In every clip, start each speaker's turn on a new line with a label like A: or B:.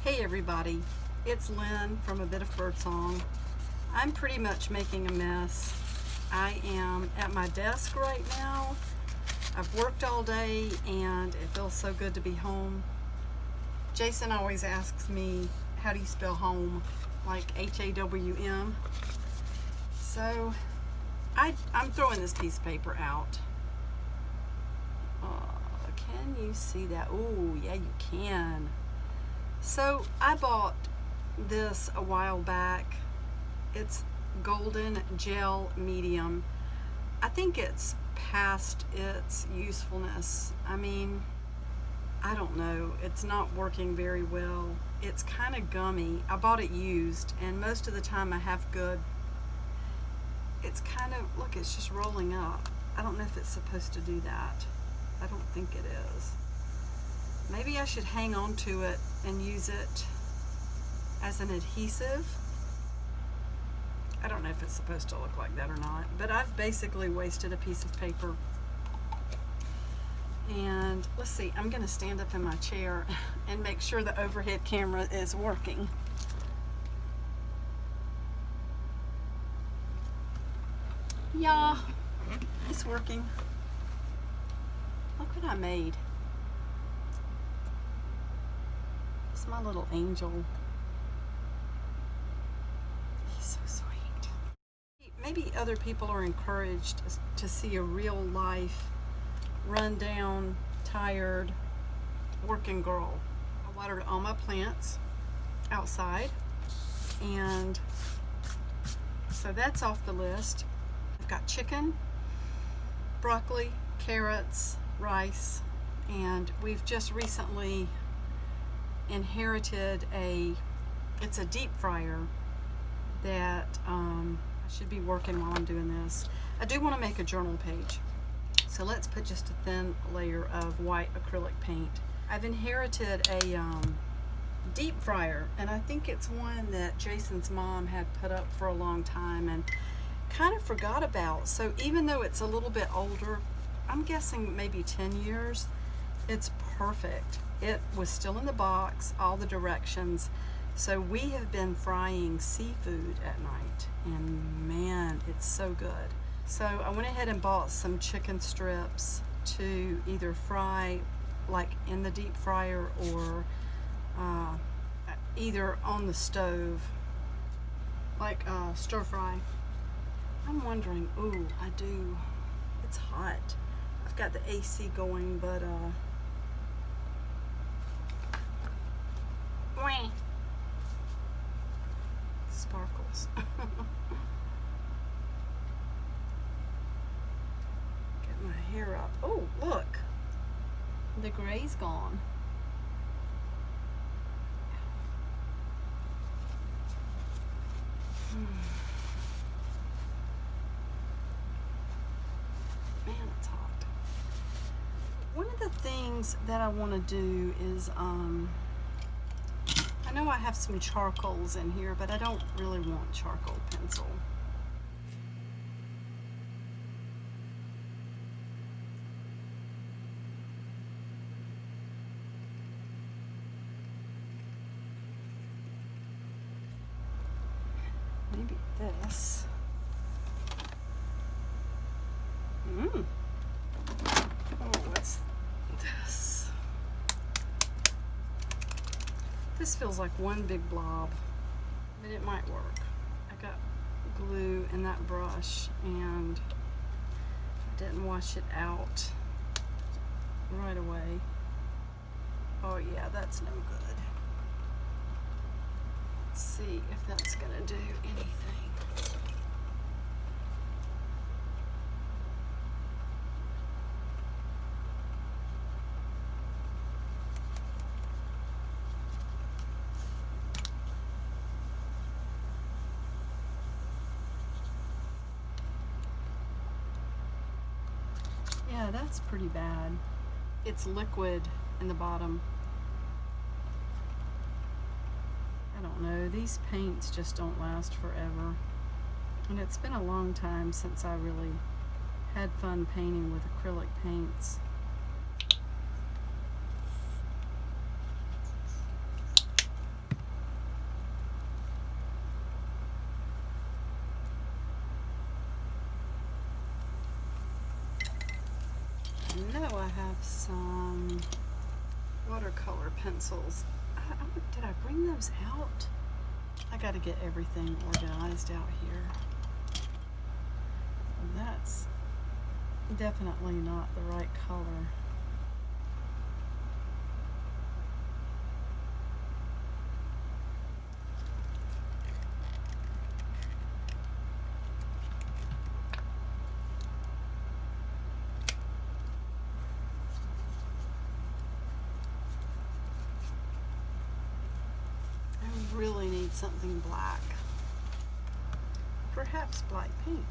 A: Hey everybody, it's Lynn from A Bit of Birdsong. I'm pretty much making a mess. I am at my desk right now. I've worked all day and it feels so good to be home. Jason always asks me, how do you spell home? Like H-A-W-M. So I'm throwing this piece of paper out. Can you see that? Oh, yeah, you can. So I bought this a while back. It's golden gel medium. I think it's past its usefulness. I mean, I don't know. It's not working very well. It's kind of gummy. I bought it used, and most of the time I have good. It's kind of, look, it's just rolling up. I don't know if it's supposed to do that. I don't think it is. Maybe I should hang on to it and use it as an adhesive. I don't know if it's supposed to look like that or not, but I've basically wasted a piece of paper. And let's see, I'm gonna stand up in my chair and make sure the overhead camera is working. Yeah, it's working. Look what I made. It's my little angel. He's so sweet. Maybe other people are encouraged to see a real life, run down, tired, working girl. I watered all my plants outside, and so that's off the list. I've got chicken, broccoli, carrots, rice, and we've just recently inherited it's a deep fryer that I should be working while I'm doing this. I do want to make a journal page, so let's put just a thin layer of white acrylic paint. I've inherited a deep fryer, and I think it's one that Jason's mom had put up for a long time and kind of forgot about. So even though it's a little bit older, I'm guessing maybe 10 years, it's perfect. It was still in the box, all the directions. So we have been frying seafood at night, and man, it's so good. So I went ahead and bought some chicken strips to either fry like in the deep fryer or either on the stove, like stir fry. I'm wondering, ooh, I do, it's hot. I've got the AC going, but sparkles. Get my hair up. Oh, look, the gray's gone. Man, it's hot. One of the things that I want to do is I know I have some charcoals in here, but I don't really want charcoal pencil. Maybe this. Oh, what's this? This feels like one big blob, but it might work. I got glue in that brush and I didn't wash it out right away. Oh yeah, that's no good. Let's see if that's gonna do anything. Yeah, that's pretty bad. It's liquid in the bottom. I don't know, these paints just don't last forever. And it's been a long time since I really had fun painting with acrylic paints. know I have some watercolor pencils. Did I bring those out? I got to get everything organized out here. That's definitely not the right color. Really need something black. Perhaps black paint.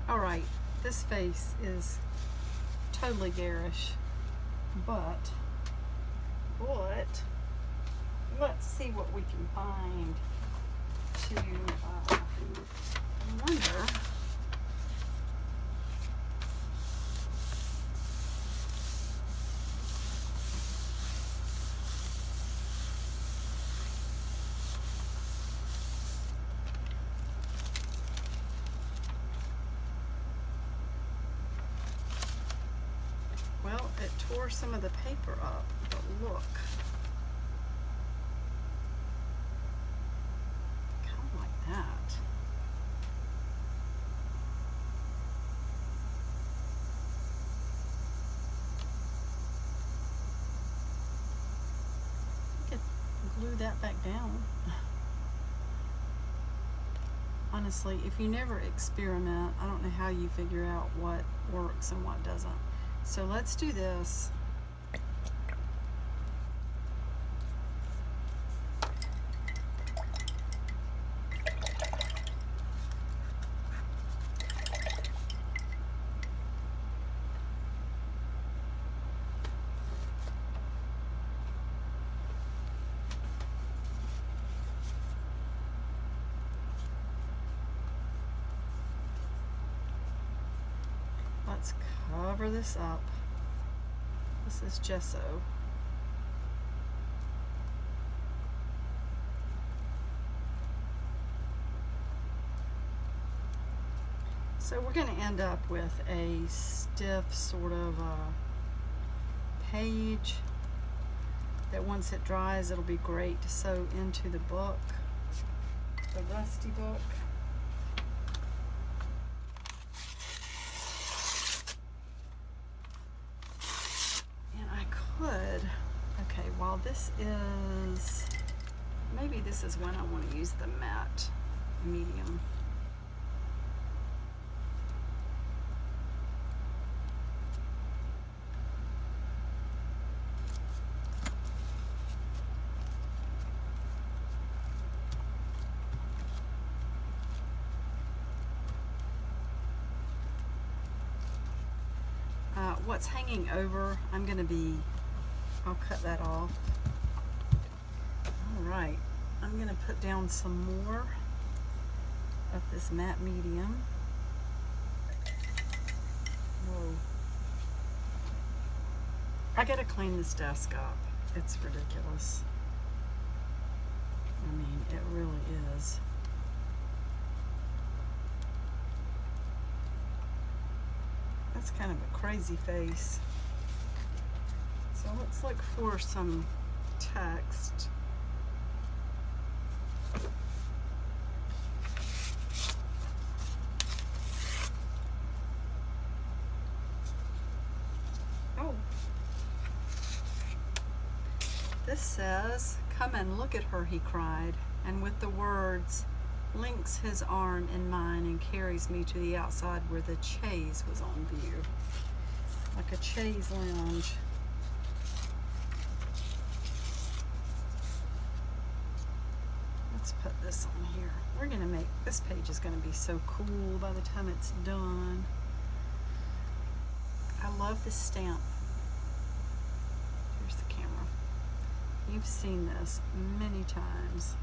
A: Alright, this face is totally garish, but let's see what we can find to, I wonder, well, it tore some of the paper up, but look. Kind of like that. I could glue that back down. Honestly, if you never experiment, I don't know how you figure out what works and what doesn't. So let's do this. Let's cover this up. This is gesso. So we're going to end up with a stiff sort of page that once it dries, it'll be great to sew into the book, the rusty book. Okay, while this is, maybe this is when I want to use the matte medium. What's hanging over, I'll cut that off. Alright, I'm going to put down some more of this matte medium. Whoa. I gotta clean this desk up. It's ridiculous. I mean, it really is. That's kind of a crazy face. So let's look for some text. Oh. This says, "Come and look at her," he cried, and with the words, links his arm in mine and carries me to the outside where the chaise was on view. Like a chaise lounge. Let's put this on here. We're gonna make, this page is gonna be so cool by the time it's done. I love this stamp. Here's the camera. You've seen this many times.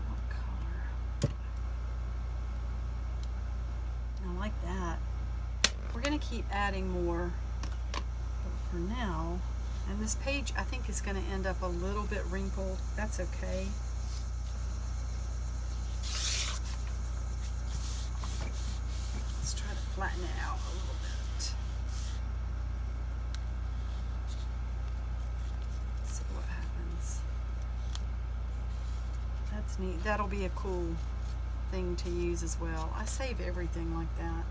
A: What color? I like that. We're gonna keep adding more, but for now, and this page I think is gonna end up a little bit wrinkled. That's okay. Let's try to flatten it out a little bit. See what happens. That's neat. That'll be a cool thing to use as well. I save everything like that.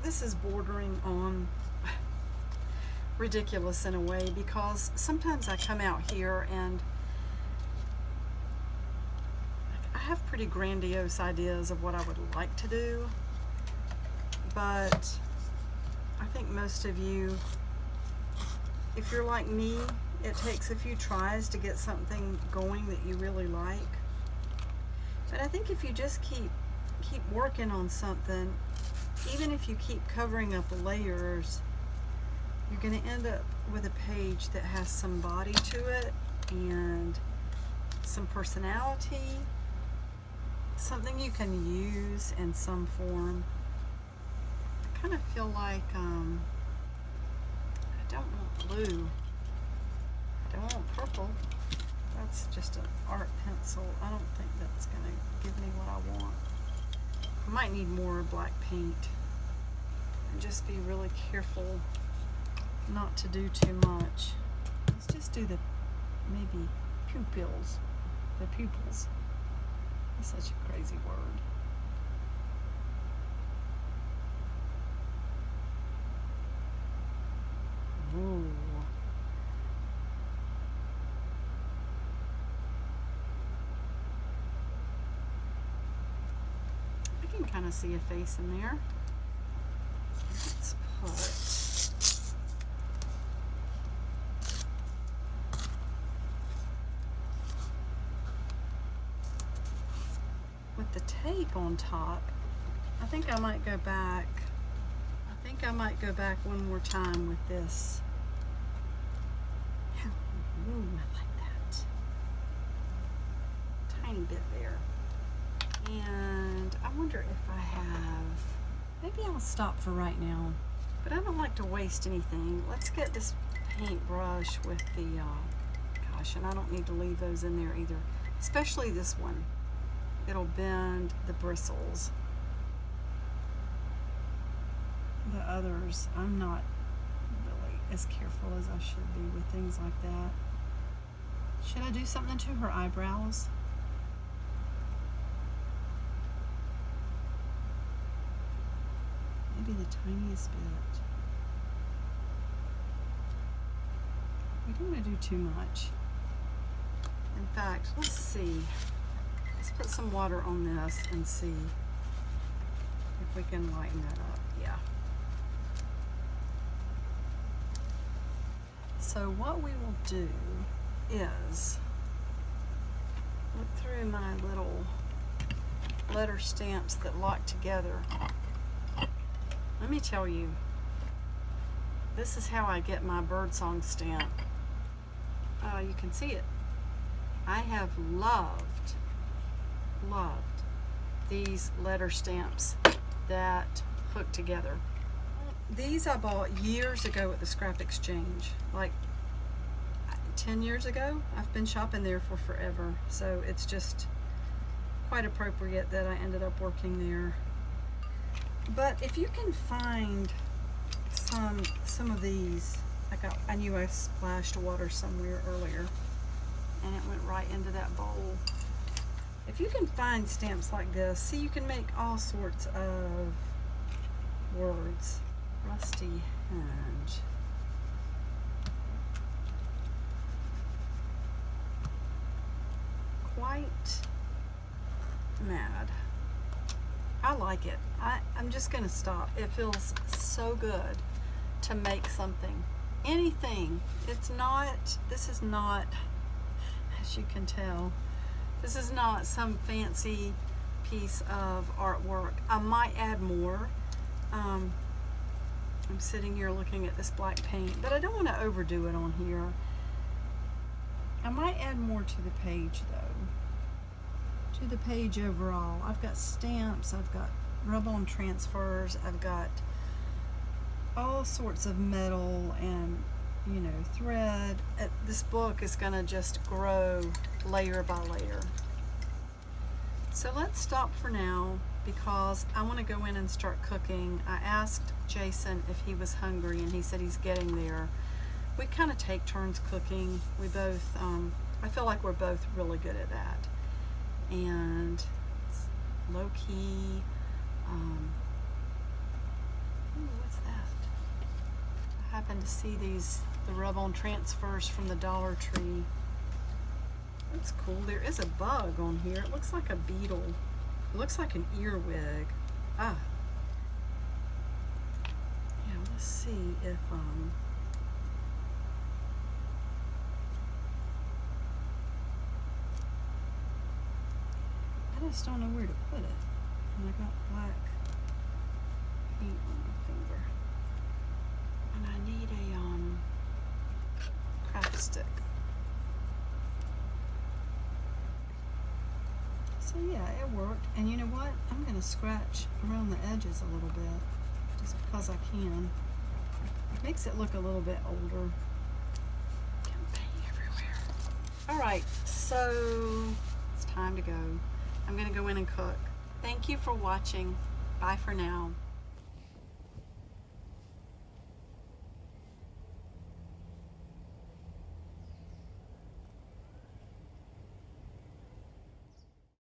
A: This is bordering on ridiculous in a way, because sometimes I come out here and I have pretty grandiose ideas of what I would like to do, but I think most of you, if you're like me, it takes a few tries to get something going that you really like. But I think if you just keep working on something, even if you keep covering up layers, you're going to end up with a page that has some body to it and some personality, something you can use in some form. I kind of feel like I don't want blue. I don't want purple. That's just an art pencil. I don't think that's going to give me what I want. I might need more black paint and just be really careful not to do too much. Let's just do the maybe pupils. The pupils. That's such a crazy word. Ooh. I can kind of see a face in there. Let's put with the tape on top. I think I might go back. I think I might go back one more time with this. Ooh, I like that. Tiny bit there. And I wonder if I have, maybe I'll stop for right now, but I don't like to waste anything. Let's get this paintbrush with the, gosh, and I don't need to leave those in there either, especially this one. It'll bend the bristles. The others, I'm not really as careful as I should be with things like that. Should I do something to her eyebrows? Maybe the tiniest bit. We don't want to do too much. In fact, let's see. Let's put some water on this and see if we can lighten that up. Yeah. So what we will do is look through my little letter stamps that lock together. Let me tell you, this is how I get my birdsong stamp. You can see it. I have loved these letter stamps that hook together. These I bought years ago at the Scrap Exchange, like 10 years ago. I've been shopping there for forever, so it's just quite appropriate that I ended up working there. But if you can find some of these, like I knew I splashed water somewhere earlier and it went right into that bowl. If you can find stamps like this, see, you can make all sorts of words. Rusty hinge. Quite I like it. I'm just gonna stop. It feels so good to make something. Anything. This is not, as you can tell, this is not some fancy piece of artwork. I might add more. I'm sitting here looking at this black paint, but I don't want to overdo it on here. I might add more to the page though. To the page overall. I've got stamps, I've got rub-on transfers, I've got all sorts of metal and, you know, thread. This book is going to just grow layer by layer. So let's stop for now because I want to go in and start cooking. I asked Jason if he was hungry and he said he's getting there. We kind of take turns cooking. We both, I feel like we're both really good at that. And it's low key. Ooh, what's that? I happened to see the rub-on transfers from the Dollar Tree. That's cool. There is a bug on here. It looks like a beetle. It looks like an earwig. Ah. Yeah, let's see if I just don't know where to put it. And I got black paint on my finger. And I need a craft stick. So yeah, it worked. And you know what? I'm going to scratch around the edges a little bit, just because I can. It makes it look a little bit older. Paint everywhere. Alright, so it's time to go. I'm going to go in and cook. Thank you for watching. Bye for now.